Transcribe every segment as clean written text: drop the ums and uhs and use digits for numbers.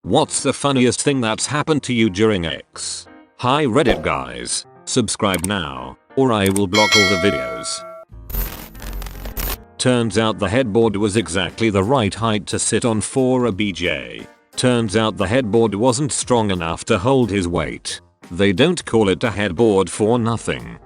What's the funniest thing that's happened to you during X? Hi Reddit guys, subscribe now, or I will block all the videos. Turns out the headboard was exactly the right height to sit on for a BJ. Turns out the headboard wasn't strong enough to hold his weight. They don't call it a headboard for nothing.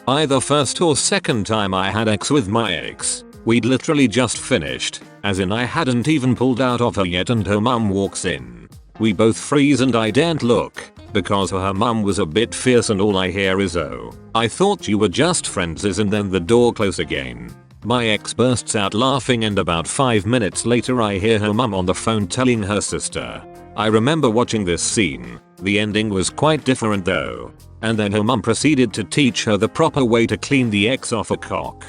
Either first or second time I had X with my ex, we'd literally just finished, as in I hadn't even pulled out of her yet and her mum walks in. We both freeze and I daren't look, because her mum was a bit fierce and all I hear is "Oh, I thought you were just friends," and then the door close again. My ex bursts out laughing and about 5 minutes later I hear her mum on the phone telling her sister. I remember watching this scene. The ending was quite different though. And then her mum proceeded to teach her the proper way to clean the X off a cock.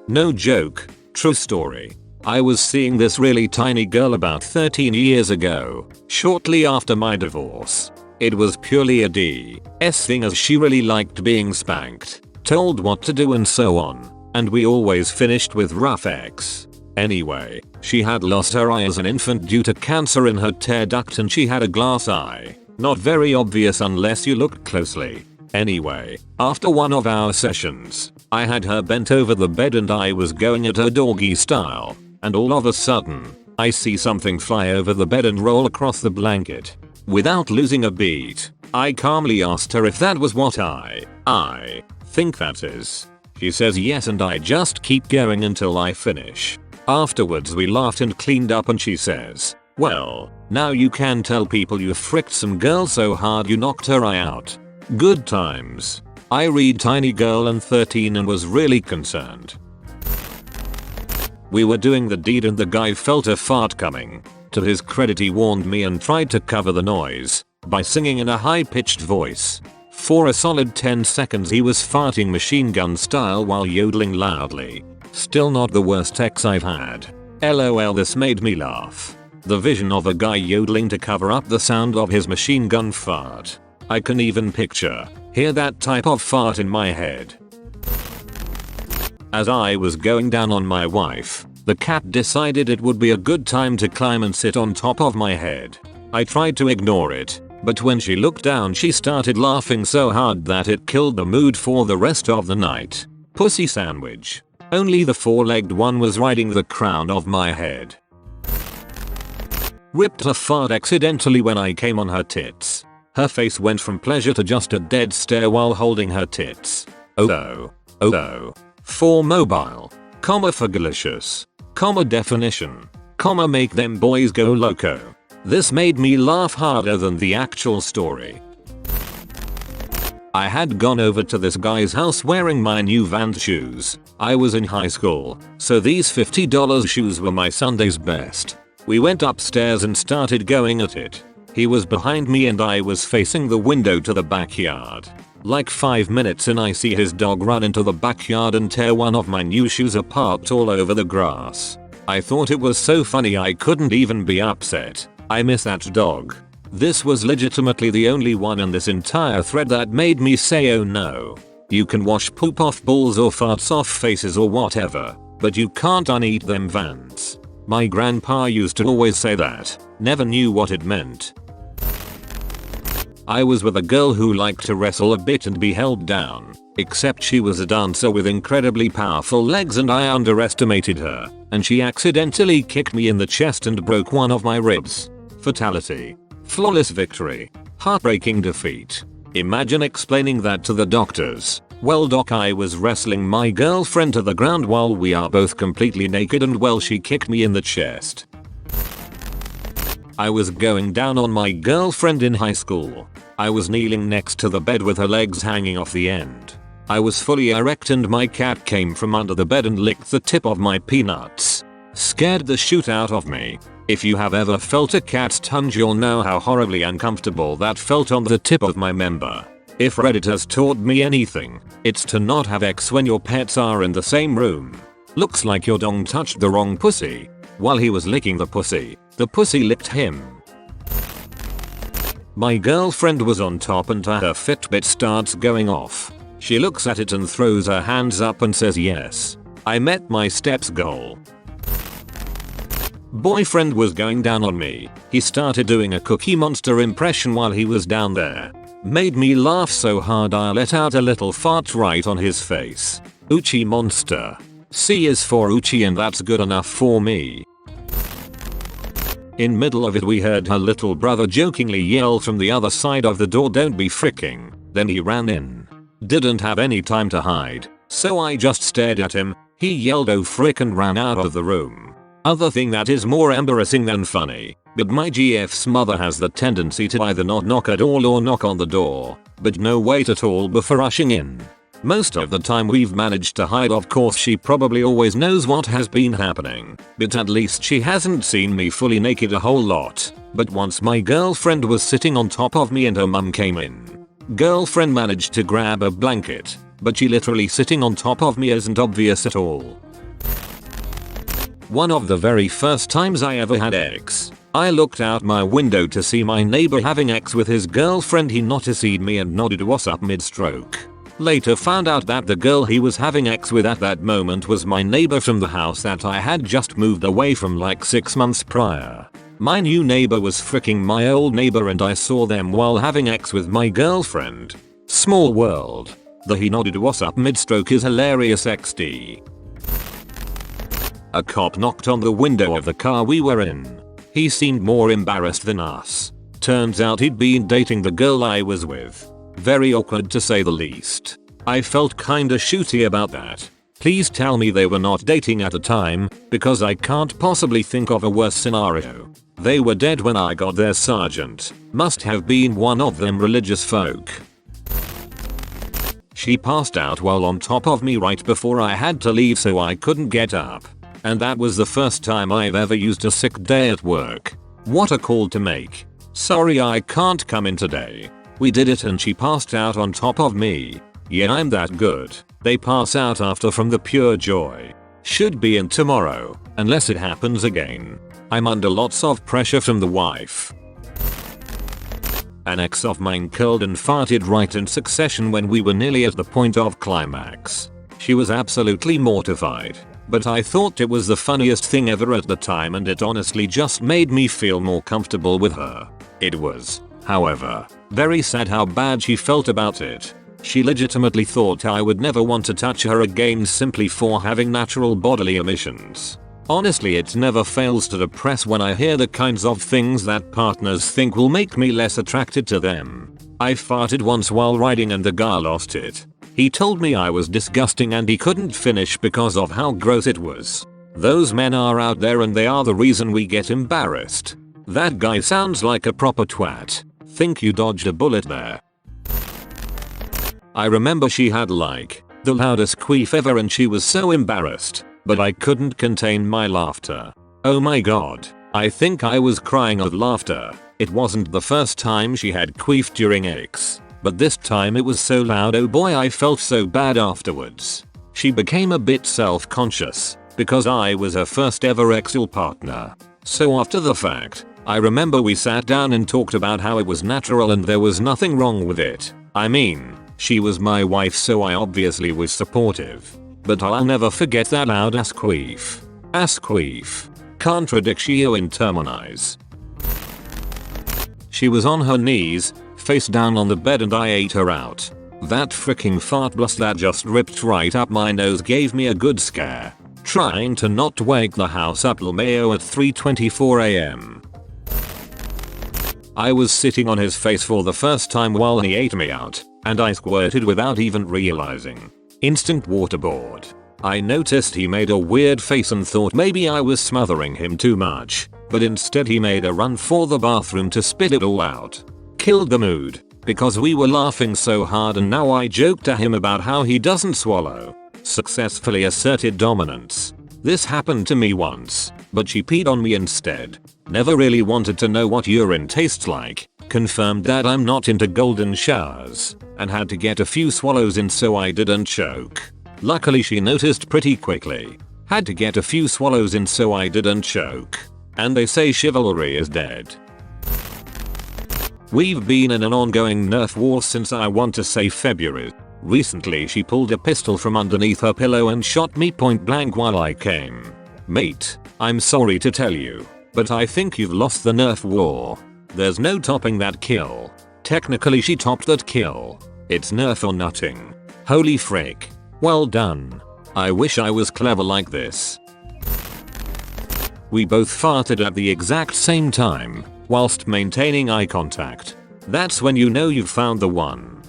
No joke, true story. I was seeing this really tiny girl about 13 years ago, shortly after my divorce. It was purely a DS thing as she really liked being spanked, told what to do and so on, and we always finished with rough X. Anyway, she had lost her eye as an infant due to cancer in her tear duct and she had a glass eye. Not very obvious unless you looked closely. Anyway, after one of our sessions, I had her bent over the bed and I was going at her doggy style, and all of a sudden, I see something fly over the bed and roll across the blanket. Without losing a beat, I calmly asked her if that was what I think that is. She says yes and I just keep going until I finish. Afterwards we laughed and cleaned up and she says, "Well, now you can tell people you fricked some girl so hard you knocked her eye out." Good times. I read tiny girl and 13 and was really concerned. We were doing the deed and the guy felt a fart coming. To his credit he warned me and tried to cover the noise by singing in a high-pitched voice. For a solid 10 seconds he was farting machine gun style while yodeling loudly. Still not the worst X I've had. LOL, this made me laugh. The vision of a guy yodeling to cover up the sound of his machine gun fart. I can even hear that type of fart in my head. As I was going down on my wife, the cat decided it would be a good time to climb and sit on top of my head. I tried to ignore it, but when she looked down she started laughing so hard that it killed the mood for the rest of the night. Pussy sandwich. Only the four-legged one was riding the crown of my head. Ripped a fart accidentally when I came on her tits. Her face went from pleasure to just a dead stare while holding her tits. Oh. For mobile, comma for delicious, comma definition, comma make them boys go loco. This made me laugh harder than the actual story. I had gone over to this guy's house wearing my new Vans shoes. I was in high school, so these $50 shoes were my Sunday's best. We went upstairs and started going at it. He was behind me and I was facing the window to the backyard. Like 5 minutes in I see his dog run into the backyard and tear one of my new shoes apart all over the grass. I thought it was so funny I couldn't even be upset. I miss that dog. This was legitimately the only one in this entire thread that made me say oh no. You can wash poop off balls or farts off faces or whatever, but you can't uneat them Vans. My grandpa used to always say that. Never knew what it meant. I was with a girl who liked to wrestle a bit and be held down, except she was a dancer with incredibly powerful legs and I underestimated her, and she accidentally kicked me in the chest and broke one of my ribs. Fatality. Flawless victory. Heartbreaking defeat. Imagine explaining that to the doctors. Well doc, I was wrestling my girlfriend to the ground while we are both completely naked and well she kicked me in the chest. I was going down on my girlfriend in high school. I was kneeling next to the bed with her legs hanging off the end. I was fully erect and my cat came from under the bed and licked the tip of my peanuts. Scared the shit out of me. If you have ever felt a cat's tongue you'll know how horribly uncomfortable that felt on the tip of my member. If Reddit has taught me anything, it's to not have X when your pets are in the same room. Looks like your dong touched the wrong pussy. While he was licking the pussy licked him. My girlfriend was on top and her Fitbit starts going off. She looks at it and throws her hands up and says yes. I met my steps goal. Boyfriend was going down on me. He started doing a Cookie Monster impression while he was down there. Made me laugh so hard I let out a little fart right on his face. Uchi Monster. C is for Uchi and that's good enough for me. In middle of it we heard her little brother jokingly yell from the other side of the door, "Don't be fricking." Then he ran in. Didn't have any time to hide, so I just stared at him. He yelled "oh frick" and ran out of the room. Other thing that is more embarrassing than funny, but my GF's mother has the tendency to either not knock at all or knock on the door, but no wait at all before rushing in. Most of the time we've managed to hide. Of course she probably always knows what has been happening, but at least she hasn't seen me fully naked a whole lot. But once my girlfriend was sitting on top of me and her mum came in. Girlfriend managed to grab a blanket, but she literally sitting on top of me isn't obvious at all. One of the very first times I ever had X, I looked out my window to see my neighbor having X with his girlfriend. He noticed me and nodded "what's up" mid-stroke. Later found out that the girl he was having X with at that moment was my neighbor from the house that I had just moved away from like 6 months prior. My new neighbor was freaking my old neighbor and I saw them while having X with my girlfriend. Small world. The "he nodded "what's up" mid-stroke is hilarious XD. A cop knocked on the window of the car we were in. He seemed more embarrassed than us. Turns out he'd been dating the girl I was with. Very awkward to say the least. I felt kinda shooty about that. Please tell me they were not dating at the time, because I can't possibly think of a worse scenario. They were dead when I got there, sergeant. Must have been one of them religious folk. She passed out while on top of me right before I had to leave, so I couldn't get up. And that was the first time I've ever used a sick day at work. What a call to make. "Sorry I can't come in today." We did it and she passed out on top of me. Yeah, I'm that good. They pass out after from the pure joy. Should be in tomorrow, unless it happens again. I'm under lots of pressure from the wife. An ex of mine curled and farted right in succession when we were nearly at the point of climax. She was absolutely mortified. But I thought it was the funniest thing ever at the time and it honestly just made me feel more comfortable with her. It was, however, very sad how bad she felt about it. She legitimately thought I would never want to touch her again simply for having natural bodily emissions. Honestly, it never fails to depress when I hear the kinds of things that partners think will make me less attracted to them. I farted once while riding and the guy lost it. He told me I was disgusting and he couldn't finish because of how gross it was. Those men are out there and they are the reason we get embarrassed. That guy sounds like a proper twat. Think you dodged a bullet there. I remember she had like the loudest queef ever and she was so embarrassed, but I couldn't contain my laughter. Oh my god, I think I was crying with laughter. It wasn't the first time she had queefed during X. But this time it was so loud, oh boy, I felt so bad afterwards. She became a bit self-conscious because I was her first ever XL partner. So after the fact, I remember we sat down and talked about how it was natural and there was nothing wrong with it. I mean, she was my wife so I obviously was supportive. But I'll never forget that loud ass queef. Ass queef. Contradictio in terminis. She was on her knees, face down on the bed and I ate her out. That freaking fart blast that just ripped right up my nose gave me a good scare. Trying to not wake the house up LMAO at 3:24 AM. I was sitting on his face for the first time while he ate me out, and I squirted without even realizing. Instant waterboard. I noticed he made a weird face and thought maybe I was smothering him too much, but instead he made a run for the bathroom to spit it all out. Killed the mood, because we were laughing so hard and now I joked to him about how he doesn't swallow. Successfully asserted dominance. This happened to me once, but she peed on me instead. Never really wanted to know what urine tastes like. Confirmed that I'm not into golden showers, and had to get a few swallows in so I didn't choke. Luckily she noticed pretty quickly. Had to get a few swallows in so I didn't choke. And they say chivalry is dead. We've been in an ongoing nerf war since I want to say February. Recently she pulled a pistol from underneath her pillow and shot me point blank while I came. Mate, I'm sorry to tell you, but I think you've lost the Nerf war. There's no topping that kill. Technically she topped that kill. It's Nerf or nutting. Holy frick. Well done. I wish I was clever like this. We both farted at the exact same time, whilst maintaining eye contact. That's when you know you've found the one.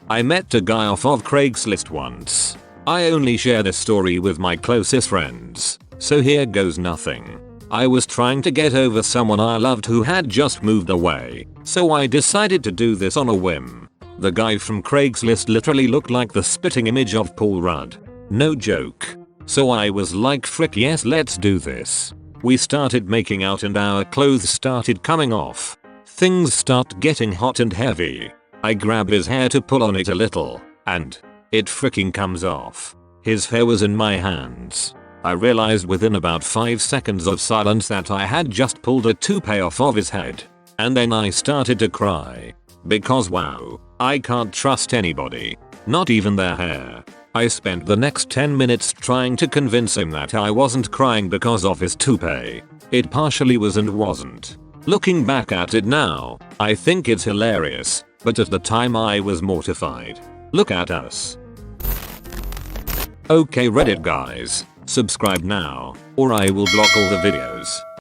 I met a guy off of Craigslist once. I only share this story with my closest friends, so here goes nothing. I was trying to get over someone I loved who had just moved away, so I decided to do this on a whim. The guy from Craigslist literally looked like the spitting image of Paul Rudd. No joke. So I was like, frick yes, let's do this. We started making out and our clothes started coming off. Things start getting hot and heavy. I grab his hair to pull on it a little, and it freaking comes off. His hair was in my hands. I realized within about 5 seconds of silence that I had just pulled a toupee off of his head. And then I started to cry. Because wow, I can't trust anybody. Not even their hair. I spent the next 10 minutes trying to convince him that I wasn't crying because of his toupee. It partially was and wasn't. Looking back at it now, I think it's hilarious, but at the time I was mortified. Look at us. Okay Reddit guys, subscribe now, or I will block all the videos.